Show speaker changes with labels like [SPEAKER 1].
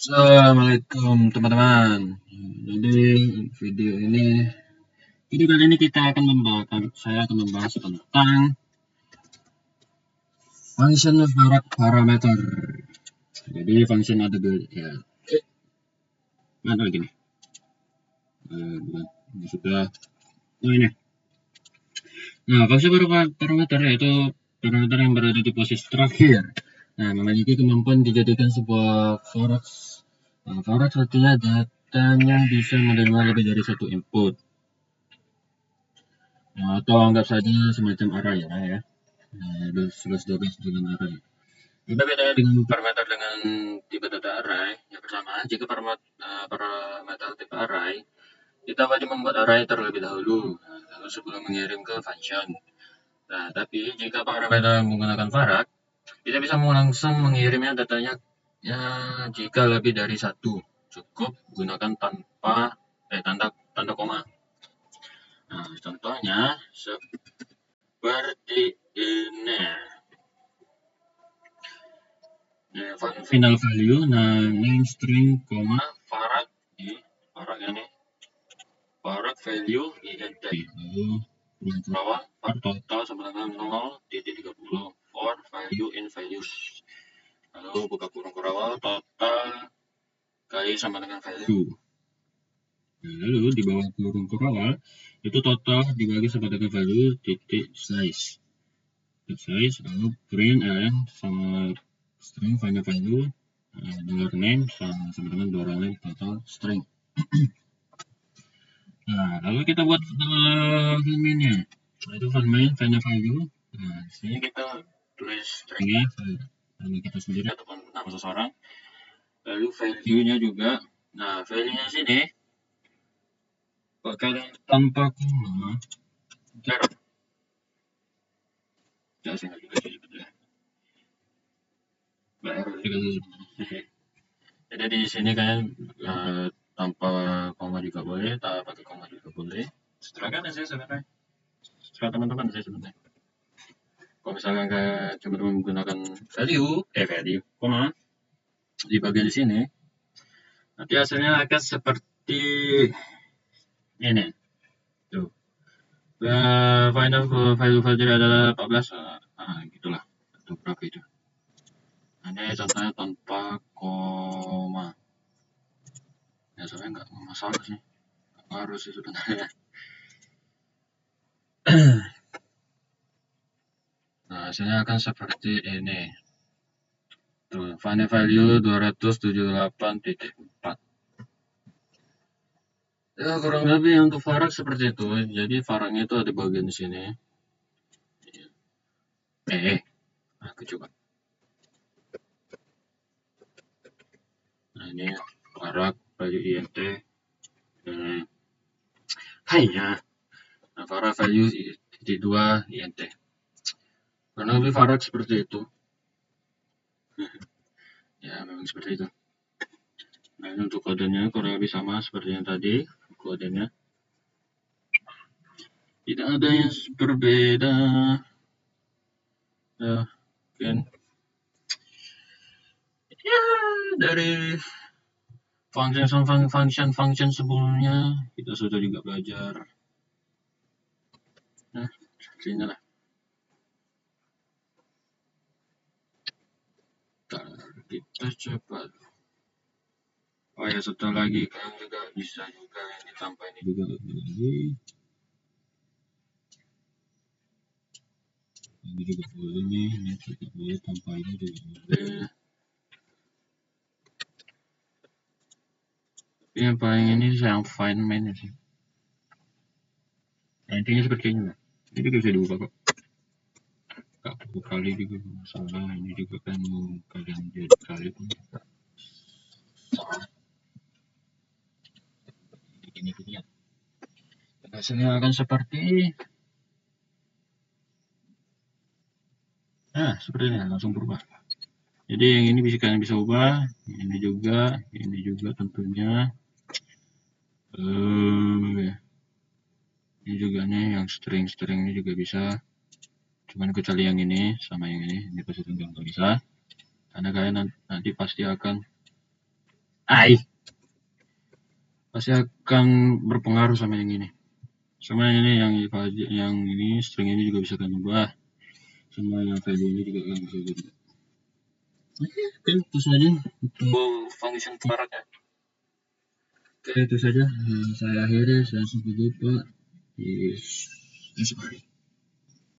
[SPEAKER 1] Assalamualaikum teman-teman. Jadi video kali ini saya akan membahas tentang function parameter. Jadi function ada ya. Mana lagi nih? Ini sudah. Oh ini. Nah, function parameter yaitu parameter yang berada di posisi terakhir. Nah, memiliki kemampuan dijadikan sebuah Forex. Nah, Forex artinya datanya bisa menerima lebih dari satu input. Nah, atau anggap saja semacam array ya. Nah, 11-12 dengan array. Beda dengan parameter dengan tipe data array. Yang pertama, jika parameter tipe array, kita wajib membuat array terlebih dahulu, lalu sebelum mengirim ke function. Nah, tapi jika parameter menggunakan Farad, kita bisa langsung mengirimnya datanya ya jika lebih dari satu. Cukup gunakan tanda koma. Nah, contohnya seperti ini. Final value, nah name string, Farad value int. Lalu bawah total sama dengan 0.30 for value in values. Lalu buka kurung kurawal total kali sama dengan value. Nah, lalu di bawah kurung kurawal itu total dibagi sama dengan value titik size. Lalu print sama string final value $name sama dengan $name total string. Nah, lalu kita buat filmnya. Itu main final value. Nah, di sini kita tulis stringnya nama kita sendiri ataupun nama seseorang. Lalu value-nya juga. Nah, value-nya sini pakai tanpa koma. Saya juga sih sebetulnya. Jadi di sini kan tanpa koma juga boleh, tak pakai koma juga boleh. Serahkan aja sebenarnya. Serah teman-teman saya sebenarnya. Kalau misalnya teman-teman menggunakan value, koma di bagian di sini, nanti hasilnya akan seperti ini. Tuh. Final value adalah 14. Gitulah. Atau berapa itu? Ini contohnya tanpa koma. Ya sebenarnya nggak masalah sih. Harus sih sebenarnya. Nah, hasilnya akan seperti ini. Tuh, final value 278.4. Ya, kurang lebih untuk Farad seperti itu. Jadi Faradnya itu ada bagian di sini. Aku coba. Nah, ini Farad value int. Nah, Farad value titik 2 int. Kurang lebih Farad seperti itu. Ya, memang seperti itu. Nah, ini untuk kodenya kurang lebih sama seperti yang tadi. Kodenya tidak ada yang berbeda. Mungkin ya dari function sebelumnya kita sudah juga belajar. Nah, seperti inilah. Kita coba. Oh ya, satu lagi kan juga bisa juga ini tanpa ini juga lagi. Ini juga boleh nih, ini juga boleh tanpa ini juga boleh. Tapi yang paling ini yang find main sih. Nah, intinya seperti ini lah. Ini juga bisa diubah kok. Gak perlu kali juga masalah. Ini juga kan mau kalian jadi kali pun. Ini lihat. Hasilnya akan seperti seperti ini langsung berubah. Jadi yang ini kalian bisa ubah, ini juga tentunya. Ini juga nih yang string ini juga bisa. Cuman kecuali yang ini sama yang ini pasti nggak bisa. Karena kalian nanti pasti akan Ai, pasti akan berpengaruh sama yang ini. Sama ini yang ini string ini juga bisa kan ubah. Sama yang value ini juga kan bisa ubah. Oke, itu saja untuk function barat ya. Oke, itu saja. Saya akhiri. Saya sampai jumpa di esok hari.